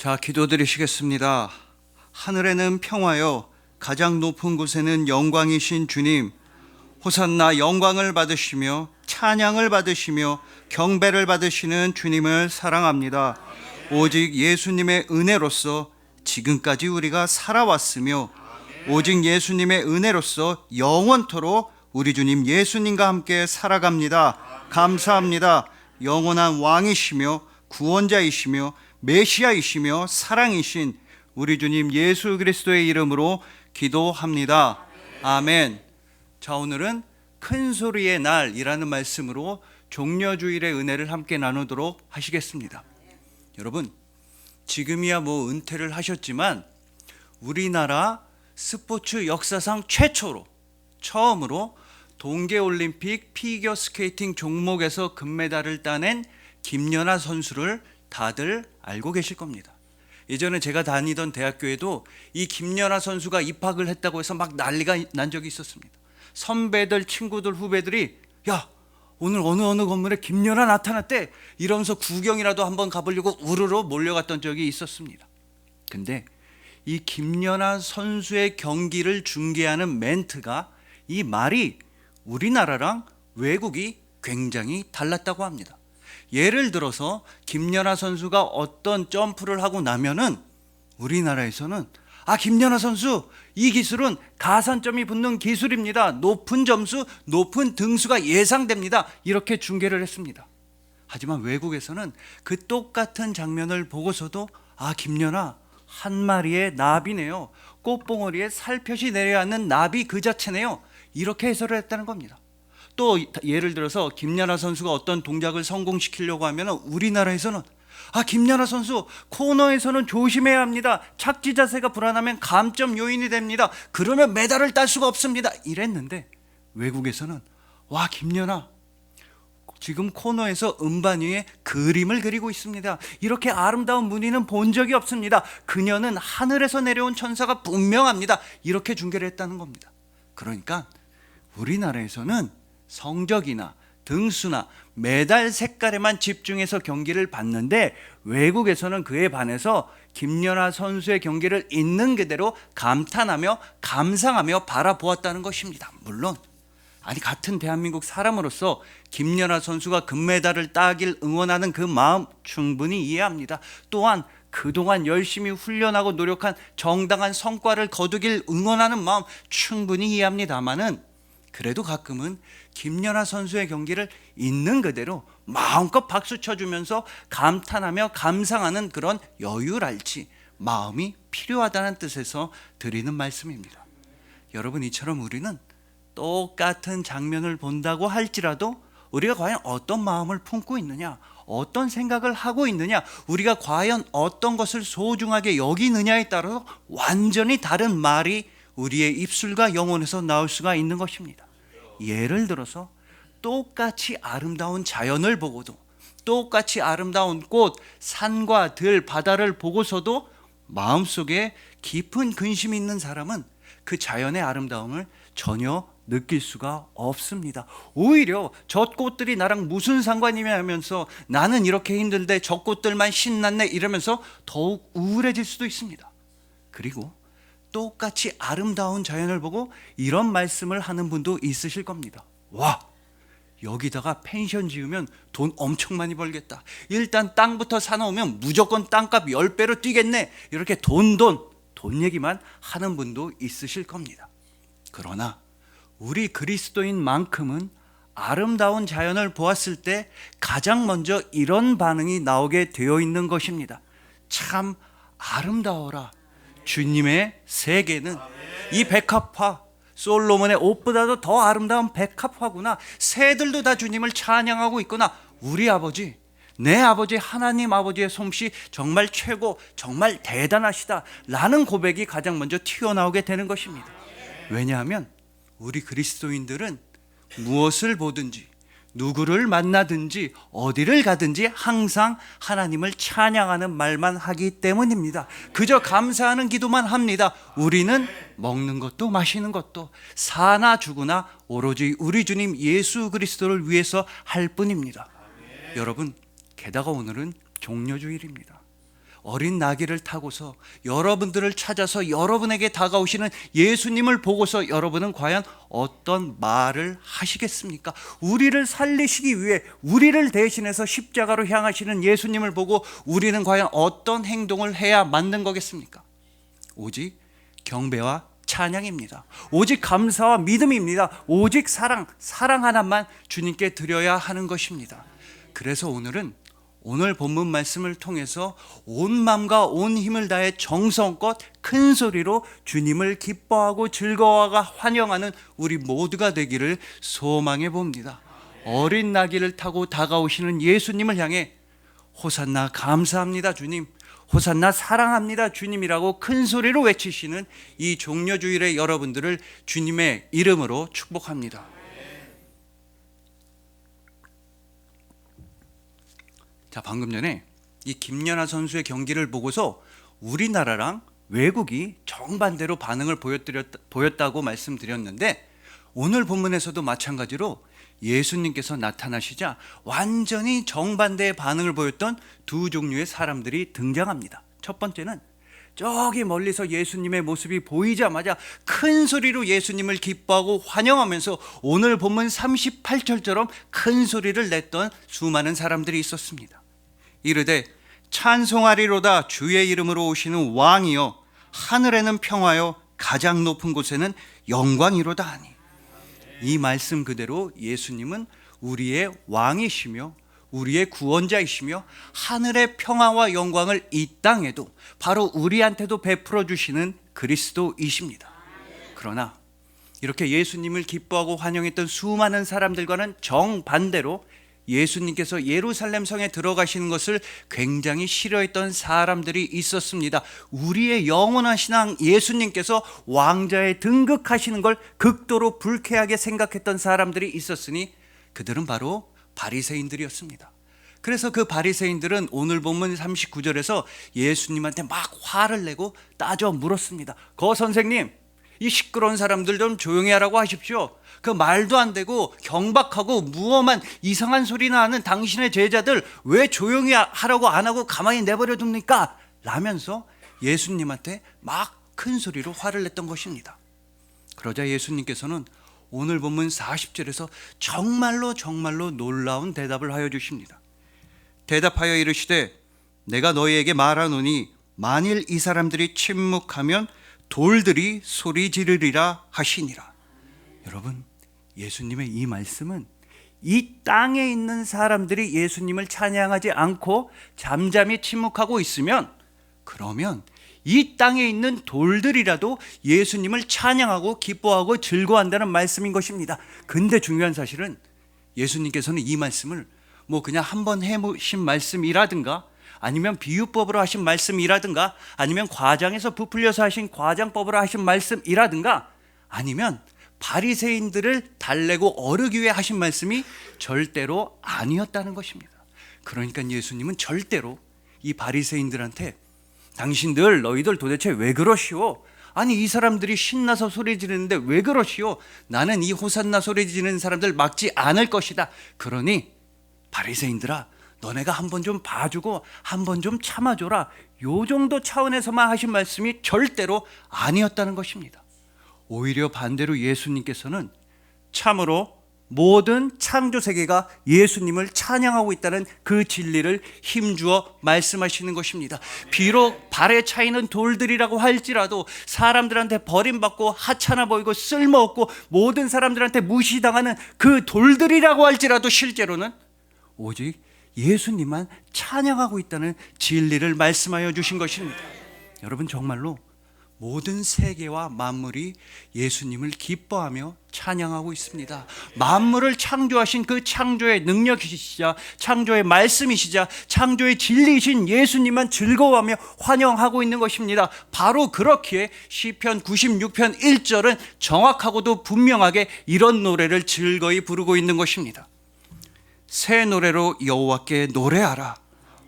자, 기도드리시겠습니다. 하늘에는 평화요, 가장 높은 곳에는 영광이신 주님, 호산나 영광을 받으시며 찬양을 받으시며 경배를 받으시는 주님을 사랑합니다. 오직 예수님의 은혜로서 지금까지 우리가 살아왔으며 오직 예수님의 은혜로서 영원토록 우리 주님 예수님과 함께 살아갑니다. 감사합니다. 영원한 왕이시며 구원자이시며 메시아이시며 사랑이신 우리 주님 예수 그리스도의 이름으로 기도합니다. 아멘. 자, 오늘은 큰 소리의 날이라는 말씀으로 종려주일의 은혜를 함께 나누도록 하시겠습니다. 여러분, 지금이야 은퇴를 하셨지만 우리나라 스포츠 역사상 처음으로 동계올림픽 피겨스케이팅 종목에서 금메달을 따낸 김연아 선수를 다들 알고 계실 겁니다. 예전에 제가 다니던 대학교에도 이 김연아 선수가 입학을 했다고 해서 막 난리가 난 적이 있었습니다. 선배들, 친구들, 후배들이 야, 오늘 어느 건물에 김연아 나타났대 이러면서 구경이라도 한번 가보려고 우르르 몰려갔던 적이 있었습니다. 근데 이 김연아 선수의 경기를 중계하는 멘트가, 이 말이 우리나라랑 외국이 굉장히 달랐다고 합니다. 예를 들어서 김연아 선수가 어떤 점프를 하고 나면은 우리나라에서는 김연아 선수 이 기술은 가산점이 붙는 기술입니다. 높은 점수, 높은 등수가 예상됩니다. 이렇게 중계를 했습니다. 하지만 외국에서는 그 똑같은 장면을 보고서도 김연아 한 마리의 나비네요. 꽃봉오리에 살펴시 내려앉는 나비 그 자체네요. 이렇게 해설을 했다는 겁니다. 또 예를 들어서 김연아 선수가 어떤 동작을 성공시키려고 하면 우리나라에서는 김연아 선수 코너에서는 조심해야 합니다. 착지 자세가 불안하면 감점 요인이 됩니다. 그러면 메달을 딸 수가 없습니다. 이랬는데 외국에서는 김연아 지금 코너에서 음반 위에 그림을 그리고 있습니다. 이렇게 아름다운 무늬는 본 적이 없습니다. 그녀는 하늘에서 내려온 천사가 분명합니다. 이렇게 중계를 했다는 겁니다. 그러니까 우리나라에서는 성적이나 등수나 메달 색깔에만 집중해서 경기를 봤는데 외국에서는 그에 반해서 김연아 선수의 경기를 있는 그대로 감탄하며 감상하며 바라보았다는 것입니다. 물론 같은 대한민국 사람으로서 김연아 선수가 금메달을 따길 응원하는 그 마음 충분히 이해합니다. 또한 그동안 열심히 훈련하고 노력한 정당한 성과를 거두길 응원하는 마음 충분히 이해합니다만은 그래도 가끔은 김연아 선수의 경기를 있는 그대로 마음껏 박수 쳐주면서 감탄하며 감상하는 그런 여유랄지 마음이 필요하다는 뜻에서 드리는 말씀입니다. 여러분, 이처럼 우리는 똑같은 장면을 본다고 할지라도 우리가 과연 어떤 마음을 품고 있느냐, 어떤 생각을 하고 있느냐, 우리가 과연 어떤 것을 소중하게 여기느냐에 따라서 완전히 다른 말이 우리의 입술과 영혼에서 나올 수가 있는 것입니다. 예를 들어서 똑같이 아름다운 자연을 보고도, 똑같이 아름다운 꽃, 산과 들, 바다를 보고서도 마음속에 깊은 근심이 있는 사람은 그 자연의 아름다움을 전혀 느낄 수가 없습니다. 오히려 저 꽃들이 나랑 무슨 상관이냐 하면서 나는 이렇게 힘든데 저 꽃들만 신났네 이러면서 더욱 우울해질 수도 있습니다. 그리고 똑같이 아름다운 자연을 보고 이런 말씀을 하는 분도 있으실 겁니다. 여기다가 펜션 지으면 돈 엄청 많이 벌겠다. 일단 땅부터 사놓으면 무조건 땅값 10배로 뛰겠네. 이렇게 돈 얘기만 하는 분도 있으실 겁니다. 그러나 우리 그리스도인만큼은 아름다운 자연을 보았을 때 가장 먼저 이런 반응이 나오게 되어 있는 것입니다. 참 아름다워라. 주님의 세계는 이 백합화, 솔로몬의 옷보다도 더 아름다운 백합화구나. 새들도 다 주님을 찬양하고 있구나. 우리 아버지, 내 아버지 하나님 아버지의 솜씨 정말 최고, 정말 대단하시다 라는 고백이 가장 먼저 튀어나오게 되는 것입니다. 왜냐하면 우리 그리스도인들은 무엇을 보든지 누구를 만나든지 어디를 가든지 항상 하나님을 찬양하는 말만 하기 때문입니다. 그저 감사하는 기도만 합니다. 우리는 먹는 것도 마시는 것도 사나 죽으나 오로지 우리 주님 예수 그리스도를 위해서 할 뿐입니다. 여러분, 게다가 오늘은 종려주일입니다. 어린 나귀를 타고서 여러분들을 찾아서 여러분에게 다가오시는 예수님을 보고서 여러분은 과연 어떤 말을 하시겠습니까? 우리를 살리시기 위해 우리를 대신해서 십자가로 향하시는 예수님을 보고 우리는 과연 어떤 행동을 해야 맞는 거겠습니까? 오직 경배와 찬양입니다. 오직 감사와 믿음입니다. 오직 사랑 하나만 주님께 드려야 하는 것입니다. 그래서 오늘 본문 말씀을 통해서 온 마음과 온 힘을 다해 정성껏 큰 소리로 주님을 기뻐하고 즐거워하고 환영하는 우리 모두가 되기를 소망해 봅니다. 어린 나귀를 타고 다가오시는 예수님을 향해 호산나 감사합니다 주님, 호산나 사랑합니다 주님이라고 큰 소리로 외치시는 이 종려주일의 여러분들을 주님의 이름으로 축복합니다. 자, 방금 전에 이 김연아 선수의 경기를 보고서 우리나라랑 외국이 정반대로 반응을 보였다고 말씀드렸는데, 오늘 본문에서도 마찬가지로 예수님께서 나타나시자 완전히 정반대의 반응을 보였던 두 종류의 사람들이 등장합니다. 첫 번째는 저기 멀리서 예수님의 모습이 보이자마자 큰 소리로 예수님을 기뻐하고 환영하면서 오늘 본문 38절처럼 큰 소리를 냈던 수많은 사람들이 있었습니다. 이르되 찬송하리로다 주의 이름으로 오시는 왕이여, 하늘에는 평화여 가장 높은 곳에는 영광이로다 하니. 이 말씀 그대로 예수님은 우리의 왕이시며 우리의 구원자이시며 하늘의 평화와 영광을 이 땅에도 바로 우리한테도 베풀어 주시는 그리스도이십니다. 그러나 이렇게 예수님을 기뻐하고 환영했던 수많은 사람들과는 정반대로 예수님께서 예루살렘 성에 들어가시는 것을 굉장히 싫어했던 사람들이 있었습니다. 우리의 영원한 신앙 예수님께서 왕자에 등극하시는 걸 극도로 불쾌하게 생각했던 사람들이 있었으니 그들은 바로 바리새인들이었습니다. 그래서 그 바리새인들은 오늘 본문 39절에서 예수님한테 막 화를 내고 따져 물었습니다. 거 선생님, 이 시끄러운 사람들 좀 조용히 하라고 하십시오. 그 말도 안 되고 경박하고 무엄한 이상한 소리 나는 당신의 제자들 왜 조용히 하라고 안 하고 가만히 내버려 둡니까? 라면서 예수님한테 막 큰 소리로 화를 냈던 것입니다. 그러자 예수님께서는 오늘 본문 40절에서 정말로 놀라운 대답을 하여 주십니다. 대답하여 이르시되 내가 너희에게 말하노니 만일 이 사람들이 침묵하면 돌들이 소리 지르리라 하시니라. 여러분, 예수님의 이 말씀은 이 땅에 있는 사람들이 예수님을 찬양하지 않고 잠잠히 침묵하고 있으면, 그러면 이 땅에 있는 돌들이라도 예수님을 찬양하고 기뻐하고 즐거워한다는 말씀인 것입니다. 근데 중요한 사실은 예수님께서는 이 말씀을 뭐 그냥 한번 해보신 말씀이라든가 아니면 비유법으로 하신 말씀이라든가 아니면 과장에서 부풀려서 하신 과장법으로 하신 말씀이라든가 아니면 바리새인들을 달래고 어르기 위해 하신 말씀이 절대로 아니었다는 것입니다. 그러니까 예수님은 절대로 이 바리새인들한테 너희들 도대체 왜 그러시오? 아니 이 사람들이 신나서 소리 지르는데 왜 그러시오? 나는 이 호산나 소리 지르는 사람들 막지 않을 것이다. 그러니 바리새인들아, 너네가 한번 좀 봐주고 한번 좀 참아줘라. 요 정도 차원에서만 하신 말씀이 절대로 아니었다는 것입니다. 오히려 반대로 예수님께서는 참으로 모든 창조세계가 예수님을 찬양하고 있다는 그 진리를 힘주어 말씀하시는 것입니다. 비록 발에 차이는 돌들이라고 할지라도 사람들한테 버림받고 하찮아 보이고 쓸모없고 모든 사람들한테 무시당하는 그 돌들이라고 할지라도 실제로는 오직 예수님만 찬양하고 있다는 진리를 말씀하여 주신 것입니다. 여러분, 정말로 모든 세계와 만물이 예수님을 기뻐하며 찬양하고 있습니다. 만물을 창조하신 그 창조의 능력이시자, 창조의 말씀이시자, 창조의 진리이신 예수님만 즐거워하며 환영하고 있는 것입니다. 바로 그렇기에 시편 96편 1절은 정확하고도 분명하게 이런 노래를 즐거이 부르고 있는 것입니다. 새 노래로 여호와께 노래하라.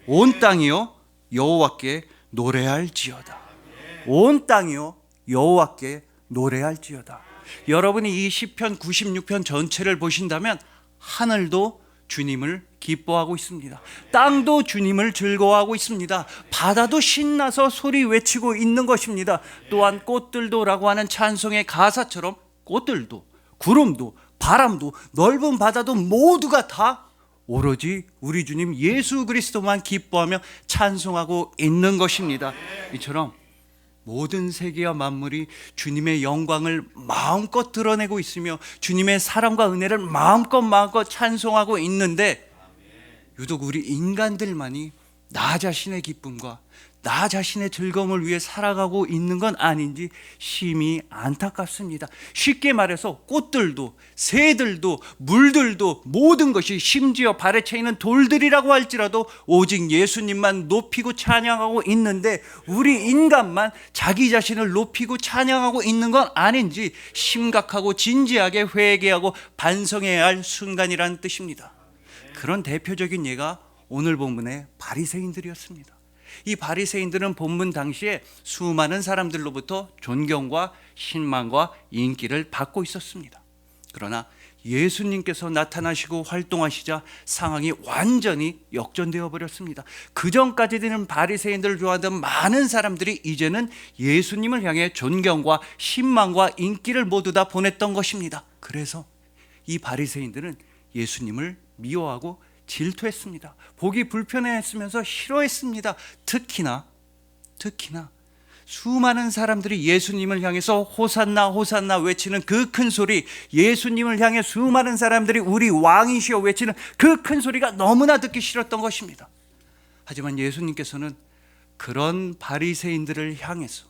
온 땅이여 여호와께 노래할지어다. 온 땅이요 여호와께 노래할지어다. 여러분이 이 시편 96편 전체를 보신다면 하늘도 주님을 기뻐하고 있습니다. 땅도 주님을 즐거워하고 있습니다. 바다도 신나서 소리 외치고 있는 것입니다. 또한 꽃들도라고 하는 찬송의 가사처럼 꽃들도, 구름도, 바람도, 넓은 바다도 모두가 다 오로지 우리 주님 예수 그리스도만 기뻐하며 찬송하고 있는 것입니다. 이처럼 모든 세계와 만물이 주님의 영광을 마음껏 드러내고 있으며 주님의 사랑과 은혜를 마음껏 찬송하고 있는데, 유독 우리 인간들만이 나 자신의 기쁨과 나 자신의 즐거움을 위해 살아가고 있는 건 아닌지 심히 안타깝습니다. 쉽게 말해서 꽃들도, 새들도, 물들도, 모든 것이, 심지어 발에 채이는 돌들이라고 할지라도 오직 예수님만 높이고 찬양하고 있는데, 우리 인간만 자기 자신을 높이고 찬양하고 있는 건 아닌지 심각하고 진지하게 회개하고 반성해야 할 순간이라는 뜻입니다. 그런 대표적인 예가 오늘 본문의 바리새인들이었습니다. 이 바리새인들은 본문 당시에 수많은 사람들로부터 존경과 신망과 인기를 받고 있었습니다. 그러나 예수님께서 나타나시고 활동하시자 상황이 완전히 역전되어 버렸습니다. 그전까지는 바리새인들을 좋아하던 많은 사람들이 이제는 예수님을 향해 존경과 신망과 인기를 모두 다 보냈던 것입니다. 그래서 이 바리새인들은 예수님을 미워하고 질투했습니다. 보기 불편해했으면서 싫어했습니다. 특히나 수많은 사람들이 예수님을 향해서 호산나 호산나 외치는 그 큰 소리, 예수님을 향해 수많은 사람들이 우리 왕이시여 외치는 그 큰 소리가 너무나 듣기 싫었던 것입니다. 하지만 예수님께서는 그런 바리새인들을 향해서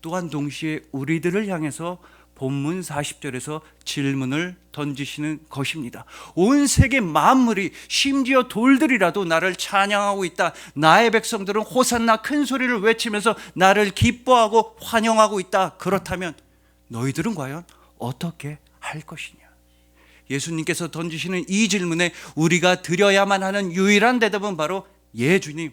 또한 동시에 우리들을 향해서 본문 40절에서 질문을 던지시는 것입니다. 온 세계 만물이, 심지어 돌들이라도 나를 찬양하고 있다. 나의 백성들은 호산나 큰 소리를 외치면서 나를 기뻐하고 환영하고 있다. 그렇다면 너희들은 과연 어떻게 할 것이냐? 예수님께서 던지시는 이 질문에 우리가 드려야만 하는 유일한 대답은 바로 예 주님,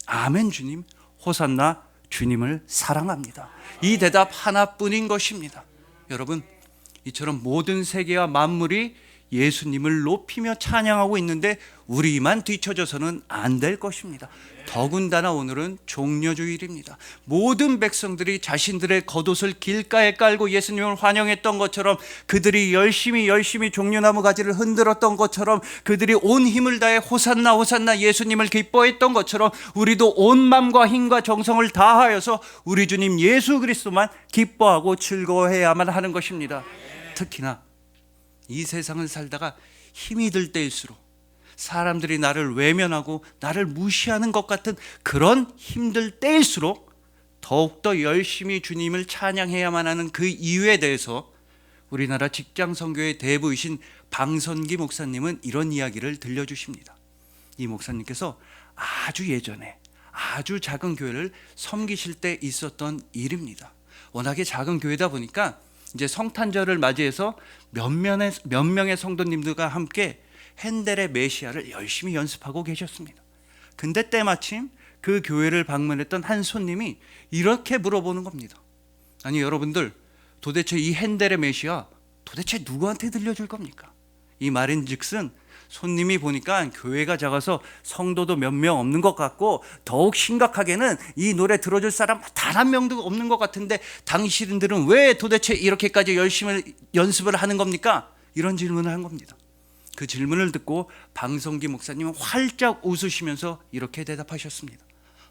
아멘 주님, 호산나 주님을 사랑합니다. 이 대답 하나뿐인 것입니다. 여러분, 이처럼 모든 세계와 만물이 예수님을 높이며 찬양하고 있는데 우리만 뒤처져서는 안 될 것입니다. 더군다나 오늘은 종려주일입니다. 모든 백성들이 자신들의 겉옷을 길가에 깔고 예수님을 환영했던 것처럼, 그들이 열심히 종려나무 가지를 흔들었던 것처럼, 그들이 온 힘을 다해 호산나 호산나 예수님을 기뻐했던 것처럼 우리도 온 마음과 힘과 정성을 다하여서 우리 주님 예수 그리스도만 기뻐하고 즐거워해야만 하는 것입니다. 특히나 이 세상을 살다가 힘이 들 때일수록, 사람들이 나를 외면하고 나를 무시하는 것 같은 그런 힘들 때일수록 더욱더 열심히 주님을 찬양해야만 하는 그 이유에 대해서 우리나라 직장선교의 대부이신 방선기 목사님은 이런 이야기를 들려주십니다. 이 목사님께서 아주 예전에 아주 작은 교회를 섬기실 때 있었던 일입니다. 워낙에 작은 교회다 보니까 이제 성탄절을 맞이해서 몇 명의 성도님들과 함께 핸델의 메시아를 열심히 연습하고 계셨습니다. 근데 때마침 그 교회를 방문했던 한 손님이 이렇게 물어보는 겁니다. 아니 여러분들, 도대체 이 핸델의 메시아 도대체 누구한테 들려줄 겁니까? 이 말인즉슨 손님이 보니까 교회가 작아서 성도도 몇 명 없는 것 같고, 더욱 심각하게는 이 노래 들어줄 사람 단 한 명도 없는 것 같은데 당신들은 왜 도대체 이렇게까지 열심히 연습을 하는 겁니까? 이런 질문을 한 겁니다. 그 질문을 듣고 방성기 목사님은 활짝 웃으시면서 이렇게 대답하셨습니다.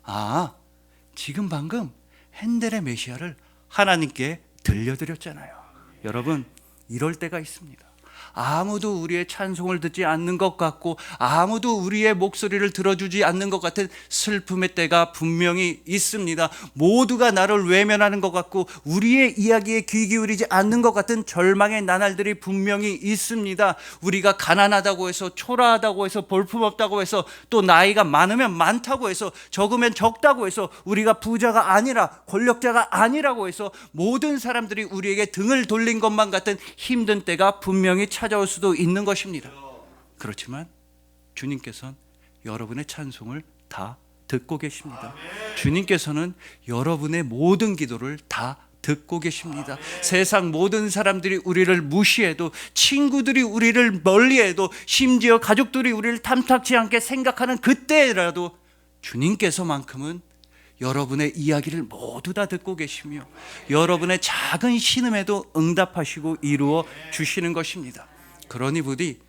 아, 지금 방금 핸델의 메시아를 하나님께 들려드렸잖아요. 여러분, 이럴 때가 있습니다. 아무도 우리의 찬송을 듣지 않는 것 같고, 아무도 우리의 목소리를 들어주지 않는 것 같은 슬픔의 때가 분명히 있습니다. 모두가 나를 외면하는 것 같고 우리의 이야기에 귀 기울이지 않는 것 같은 절망의 나날들이 분명히 있습니다. 우리가 가난하다고 해서, 초라하다고 해서, 볼품없다고 해서, 또 나이가 많으면 많다고 해서, 적으면 적다고 해서, 우리가 부자가 아니라, 권력자가 아니라고 해서 모든 사람들이 우리에게 등을 돌린 것만 같은 힘든 때가 분명히 찾아올 수도 있는 것입니다. 그렇지만 주님께서는 여러분의 찬송을 다 듣고 계십니다. 주님께서는 여러분의 모든 기도를 다 듣고 계십니다. 세상 모든 사람들이 우리를 무시해도, 친구들이 우리를 멀리해도, 심지어 가족들이 우리를 탐탁지 않게 생각하는 그때라도 주님께서만큼은 여러분의 이야기를 모두 다 듣고 계시며 여러분의 작은 신음에도 응답하시고 이루어 주시는 것입니다. 그러니 부디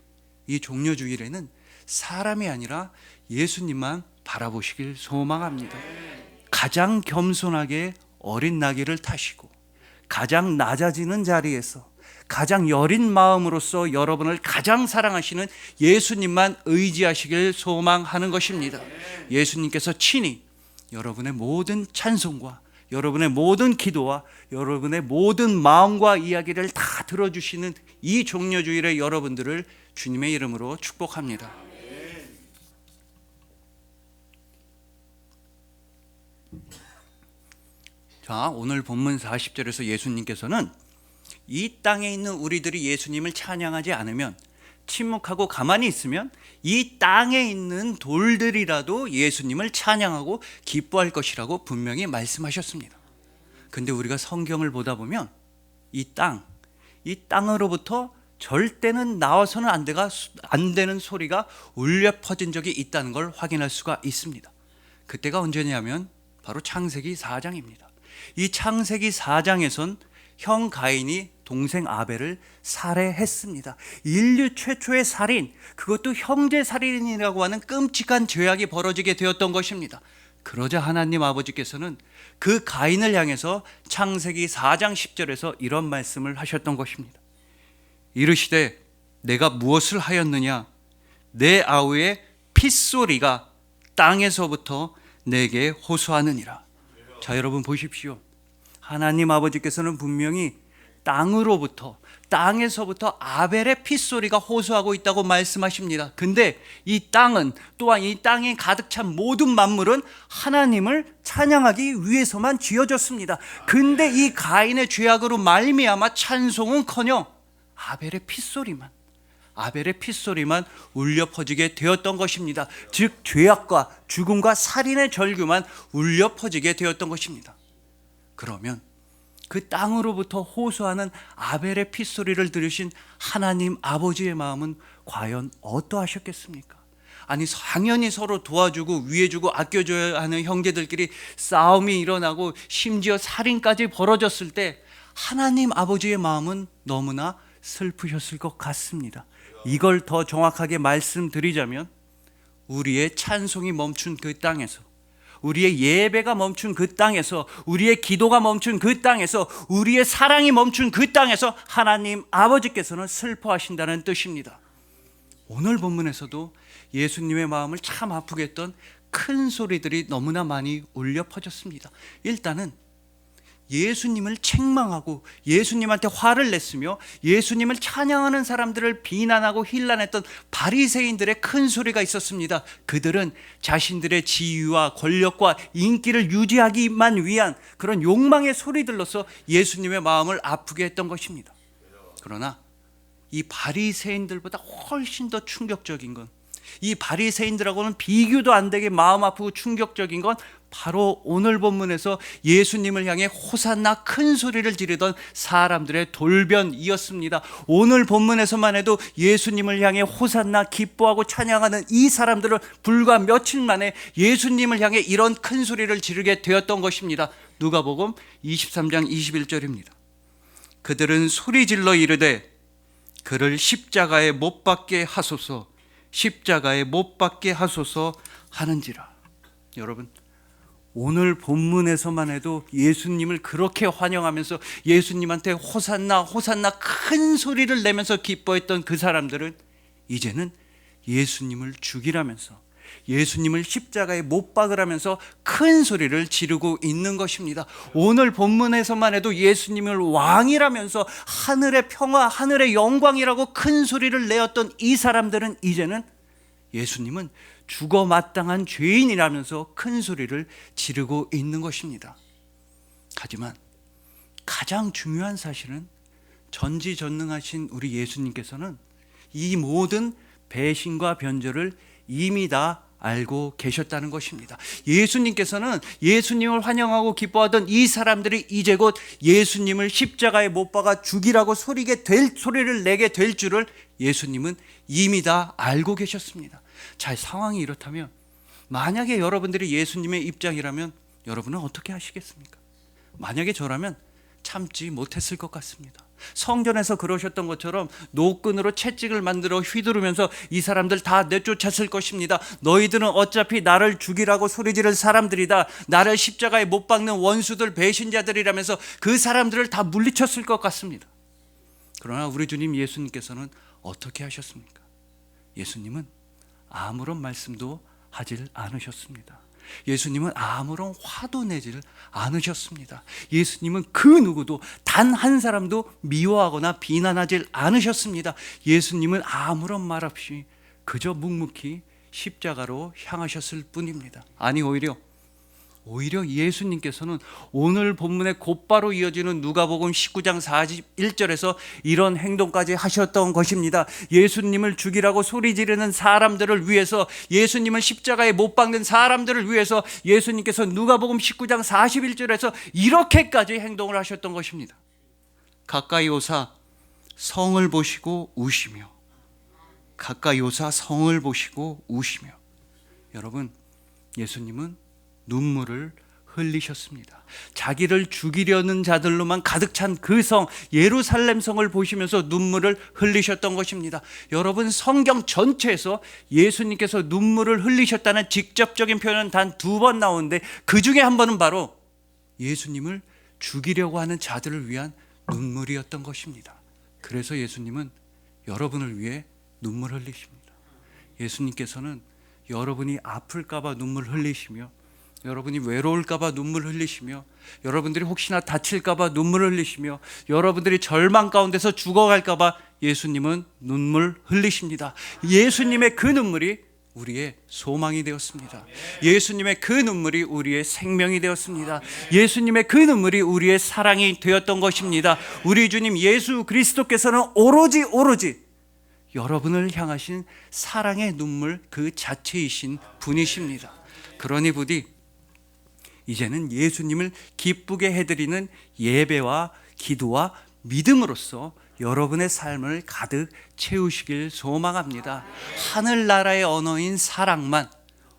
이 종려주일에는 사람이 아니라 예수님만 바라보시길 소망합니다. 가장 겸손하게 어린 나귀를 타시고 가장 낮아지는 자리에서 가장 여린 마음으로서 여러분을 가장 사랑하시는 예수님만 의지하시길 소망하는 것입니다. 예수님께서 친히 여러분의 모든 찬송과 여러분의 모든 기도와 여러분의 모든 마음과 이야기를 다 들어주시는 이 종려주일의 여러분들을 주님의 이름으로 축복합니다. 자, 오늘 본문 40절에서 예수님께서는 이 땅에 있는 우리들이 예수님을 찬양하지 않으면, 침묵하고 가만히 있으면 이 땅에 있는 돌들이라도 예수님을 찬양하고 기뻐할 것이라고 분명히 말씀하셨습니다. 근데 우리가 성경을 보다 보면 이 땅으로부터 절대는 나와서는 안 되는 소리가 울려 퍼진 적이 있다는 걸 확인할 수가 있습니다. 그때가 언제냐면 바로 창세기 4장입니다. 이 창세기 4장에선 형 가인이 동생 아벨을 살해했습니다. 인류 최초의 살인, 그것도 형제 살인이라고 하는 끔찍한 죄악이 벌어지게 되었던 것입니다. 그러자 하나님 아버지께서는 그 가인을 향해서 창세기 4장 10절에서 이런 말씀을 하셨던 것입니다. 이르시되 내가 무엇을 하였느냐? 내 아우의 핏소리가 땅에서부터 내게 호소하느니라. 자, 여러분 보십시오. 하나님 아버지께서는 분명히 땅에서부터 아벨의 핏소리가 호소하고 있다고 말씀하십니다. 근데 이 땅은, 또한 이 땅에 가득 찬 모든 만물은 하나님을 찬양하기 위해서만 지어졌습니다. 근데 이 가인의 죄악으로 말미암아 찬송은커녕 아벨의 핏소리만 울려 퍼지게 되었던 것입니다. 즉 죄악과 죽음과 살인의 절규만 울려 퍼지게 되었던 것입니다. 그러면 그 땅으로부터 호소하는 아벨의 핏소리를 들으신 하나님 아버지의 마음은 과연 어떠하셨겠습니까? 아니, 당연히 서로 도와주고 위해주고 아껴줘야 하는 형제들끼리 싸움이 일어나고 심지어 살인까지 벌어졌을 때 하나님 아버지의 마음은 너무나 슬프셨을 것 같습니다. 이걸 더 정확하게 말씀드리자면 우리의 찬송이 멈춘 그 땅에서, 우리의 예배가 멈춘 그 땅에서, 우리의 기도가 멈춘 그 땅에서, 우리의 사랑이 멈춘 그 땅에서 하나님 아버지께서는 슬퍼하신다는 뜻입니다. 오늘 본문에서도 예수님의 마음을 참 아프게 했던 큰 소리들이 너무나 많이 울려 퍼졌습니다. 일단은 예수님을 책망하고 예수님한테 화를 냈으며 예수님을 찬양하는 사람들을 비난하고 힐난했던 바리새인들의 큰 소리가 있었습니다. 그들은 자신들의 지위와 권력과 인기를 유지하기만 위한 그런 욕망의 소리들로서 예수님의 마음을 아프게 했던 것입니다. 그러나 이 바리새인들보다 훨씬 더 충격적인 건, 이 바리새인들하고는 비교도 안 되게 마음 아프고 충격적인 건 바로 오늘 본문에서 예수님을 향해 호산나 큰 소리를 지르던 사람들의 돌변이었습니다. 오늘 본문에서만 해도 예수님을 향해 호산나 기뻐하고 찬양하는 이 사람들은 불과 며칠 만에 예수님을 향해 이런 큰 소리를 지르게 되었던 것입니다. 누가복음 23장 21절입니다. 그들은 소리질러 이르되 그를 십자가에 못 박게 하소서, 십자가에 못 박게 하소서 하는지라. 여러분, 오늘 본문에서만 해도 예수님을 그렇게 환영하면서 예수님한테 호산나 호산나 큰 소리를 내면서 기뻐했던 그 사람들은 이제는 예수님을 죽이라면서, 예수님을 십자가에 못 박으라면서 큰 소리를 지르고 있는 것입니다. 오늘 본문에서만 해도 예수님을 왕이라면서 하늘의 평화, 하늘의 영광이라고 큰 소리를 내었던 이 사람들은 이제는 예수님은 죽어 마땅한 죄인이라면서 큰 소리를 지르고 있는 것입니다. 하지만 가장 중요한 사실은 전지전능하신 우리 예수님께서는 이 모든 배신과 변절을 이미 다 알고 계셨다는 것입니다. 예수님께서는 예수님을 환영하고 기뻐하던 이 사람들이 이제 곧 예수님을 십자가에 못 박아 죽이라고 소리를 내게 될 줄을 예수님은 이미 다 알고 계셨습니다. 자, 상황이 이렇다면 만약에 여러분들이 예수님의 입장이라면 여러분은 어떻게 하시겠습니까? 만약에 저라면 참지 못했을 것 같습니다. 성전에서 그러셨던 것처럼 노끈으로 채찍을 만들어 휘두르면서 이 사람들 다 내쫓았을 것입니다. 너희들은 어차피 나를 죽이라고 소리 지를 사람들이다, 나를 십자가에 못 박는 원수들, 배신자들이라면서 그 사람들을 다 물리쳤을 것 같습니다. 그러나 우리 주님 예수님께서는 어떻게 하셨습니까? 예수님은 아무런 말씀도 하질 않으셨습니다. 예수님은 아무런 화도 내질 않으셨습니다. 예수님은 그 누구도 단 한 사람도 미워하거나 비난하질 않으셨습니다. 예수님은 아무런 말 없이 그저 묵묵히 십자가로 향하셨을 뿐입니다. 아니, 오히려 예수님께서는 오늘 본문에 곧바로 이어지는 누가복음 19장 41절에서 이런 행동까지 하셨던 것입니다. 예수님을 죽이라고 소리 지르는 사람들을 위해서, 예수님을 십자가에 못 박는 사람들을 위해서 예수님께서 누가복음 19장 41절에서 이렇게까지 행동을 하셨던 것입니다. 가까이 오사 성을 보시고 우시며, 가까이 오사 성을 보시고 우시며. 여러분, 예수님은 눈물을 흘리셨습니다. 자기를 죽이려는 자들로만 가득 찬 그 성, 예루살렘 성을 보시면서 눈물을 흘리셨던 것입니다. 여러분, 성경 전체에서 예수님께서 눈물을 흘리셨다는 직접적인 표현은 단 2번 나오는데 그 중에 한 번은 바로 예수님을 죽이려고 하는 자들을 위한 눈물이었던 것입니다. 그래서 예수님은 여러분을 위해 눈물 흘리십니다. 예수님께서는 여러분이 아플까봐 눈물 흘리시며, 여러분이 외로울까봐 눈물 흘리시며, 여러분들이 혹시나 다칠까봐 눈물 흘리시며, 여러분들이 절망 가운데서 죽어갈까봐 예수님은 눈물 흘리십니다. 예수님의 그 눈물이 우리의 소망이 되었습니다. 예수님의 그 눈물이 우리의 생명이 되었습니다. 예수님의 그 눈물이 우리의 사랑이 되었던 것입니다. 우리 주님 예수 그리스도께서는 오로지 여러분을 향하신 사랑의 눈물 그 자체이신 분이십니다. 그러니 부디 이제는 예수님을 기쁘게 해드리는 예배와 기도와 믿음으로써 여러분의 삶을 가득 채우시길 소망합니다. 하늘나라의 언어인 사랑만,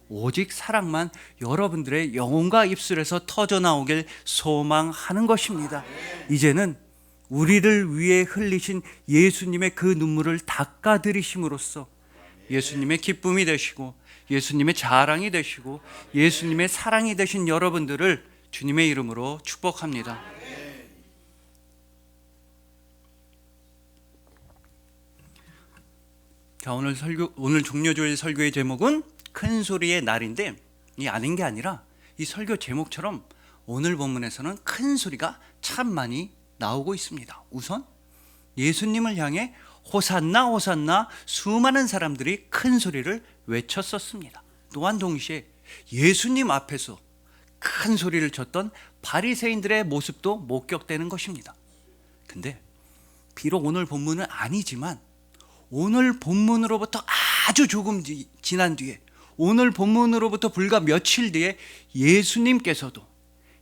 오직 사랑만 여러분들의 영혼과 입술에서 터져나오길 소망하는 것입니다. 이제는 우리를 위해 흘리신 예수님의 그 눈물을 닦아드리심으로써 예수님의 기쁨이 되시고 예수님의 자랑이 되시고 예수님의 사랑이 되신 여러분들을 주님의 이름으로 축복합니다. 자, 오늘 종료주일 설교의 제목은 큰 소리의 날인데, 이 아닌 게 아니라 이 설교 제목처럼 오늘 본문에서는 큰 소리가 참 많이 나오고 있습니다. 우선 예수님을 향해 호산나 호산나 수많은 사람들이 큰 소리를 외쳤었습니다. 또한 동시에 예수님 앞에서 큰 소리를 쳤던 바리새인들의 모습도 목격되는 것입니다. 근데 비록 오늘 본문은 아니지만 오늘 본문으로부터 아주 조금 지난 뒤에, 오늘 본문으로부터 불과 며칠 뒤에 예수님께서도,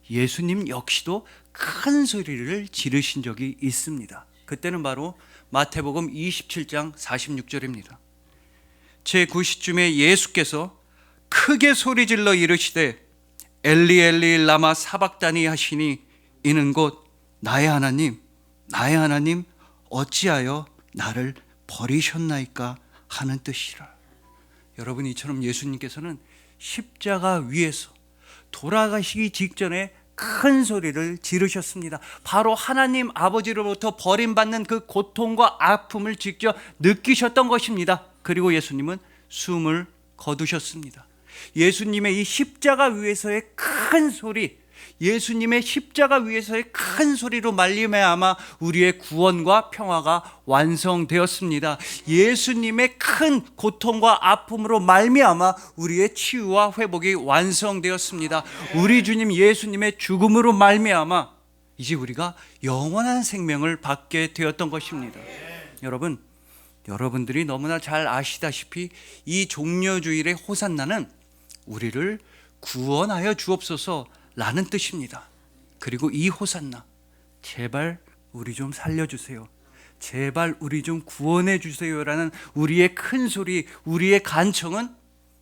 예수님 역시도 큰 소리를 지르신 적이 있습니다. 그때는 바로 마태복음 27장 46절입니다. 제9시쯤에 예수께서 크게 소리질러 이르시되 엘리 엘리 라마 사박다니 하시니 이는 곧 나의 하나님 어찌하여 나를 버리셨나이까 하는 뜻이라. 여러분, 이처럼 예수님께서는 십자가 위에서 돌아가시기 직전에 큰 소리를 지르셨습니다. 바로 하나님 아버지로부터 버림받는 그 고통과 아픔을 직접 느끼셨던 것입니다. 그리고 예수님은 숨을 거두셨습니다. 예수님의 이 십자가 위에서의 큰 소리, 예수님의 십자가 위에서의 큰 소리로 말미암아 우리의 구원과 평화가 완성되었습니다. 예수님의 큰 고통과 아픔으로 말미암아 우리의 치유와 회복이 완성되었습니다. 우리 주님 예수님의 죽음으로 말미암아 이제 우리가 영원한 생명을 받게 되었던 것입니다. 여러분, 여러분들이 너무나 잘 아시다시피 이 종려주일의 호산나는 우리를 구원하여 주옵소서 라는 뜻입니다. 그리고 이 호산나, 제발 우리 좀 살려주세요, 제발 우리 좀 구원해 주세요라는 우리의 큰 소리, 우리의 간청은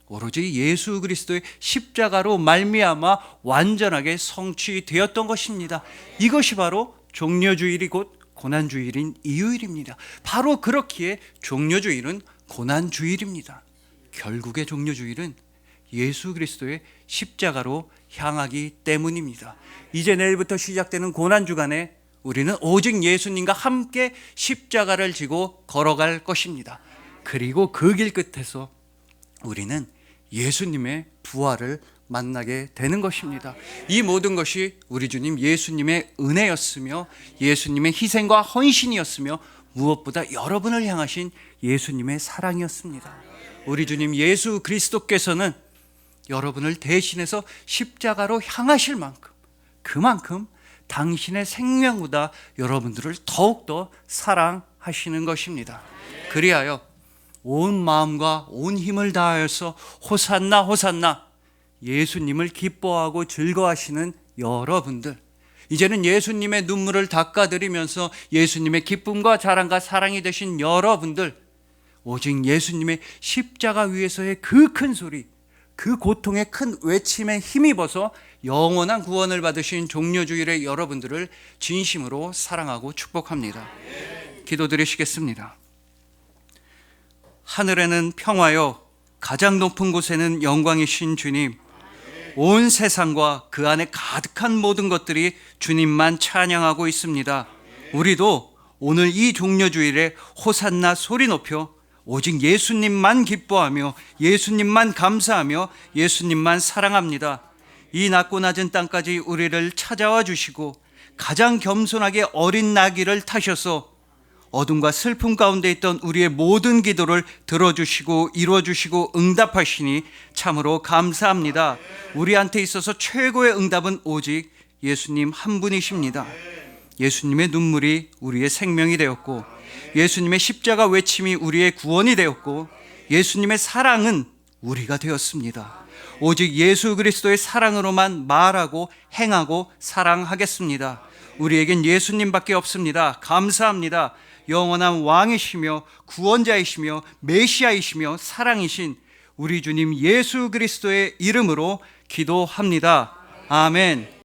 오로지 예수 그리스도의 십자가로 말미암아 완전하게 성취되었던 것입니다. 이것이 바로 종려주일이 곧 고난주일인 이유일입니다. 바로 그렇기에 종려주일은 고난주일입니다. 결국의 종려주일은 예수 그리스도의 십자가로 향하기 때문입니다. 이제 내일부터 시작되는 고난주간에 우리는 오직 예수님과 함께 십자가를 지고 걸어갈 것입니다. 그리고 그 길 끝에서 우리는 예수님의 부활을 만나게 되는 것입니다. 이 모든 것이 우리 주님 예수님의 은혜였으며 예수님의 희생과 헌신이었으며 무엇보다 여러분을 향하신 예수님의 사랑이었습니다. 우리 주님 예수 그리스도께서는 여러분을 대신해서 십자가로 향하실 만큼, 그만큼 당신의 생명보다 여러분들을 더욱더 사랑하시는 것입니다. 그리하여 온 마음과 온 힘을 다하여서 호산나 호산나 예수님을 기뻐하고 즐거워하시는 여러분들, 이제는 예수님의 눈물을 닦아드리면서 예수님의 기쁨과 자랑과 사랑이 되신 여러분들, 오직 예수님의 십자가 위에서의 그 큰 소리, 그 고통의 큰 외침에 힘입어서 영원한 구원을 받으신 종려주일의 여러분들을 진심으로 사랑하고 축복합니다. 기도드리시겠습니다. 하늘에는 평화요, 가장 높은 곳에는 영광이신 주님, 온 세상과 그 안에 가득한 모든 것들이 주님만 찬양하고 있습니다. 우리도 오늘 이 종려주일에 호산나 소리 높여 오직 예수님만 기뻐하며 예수님만 감사하며 예수님만 사랑합니다. 이 낮고 낮은 땅까지 우리를 찾아와 주시고 가장 겸손하게 어린 나귀를 타셔서 어둠과 슬픔 가운데 있던 우리의 모든 기도를 들어주시고 이루어주시고 응답하시니 참으로 감사합니다. 우리한테 있어서 최고의 응답은 오직 예수님 한 분이십니다. 예수님의 눈물이 우리의 생명이 되었고 예수님의 십자가 외침이 우리의 구원이 되었고 예수님의 사랑은 우리가 되었습니다. 오직 예수 그리스도의 사랑으로만 말하고 행하고 사랑하겠습니다. 우리에겐 예수님밖에 없습니다. 감사합니다. 영원한 왕이시며 구원자이시며 메시아이시며 사랑이신 우리 주님 예수 그리스도의 이름으로 기도합니다. 아멘.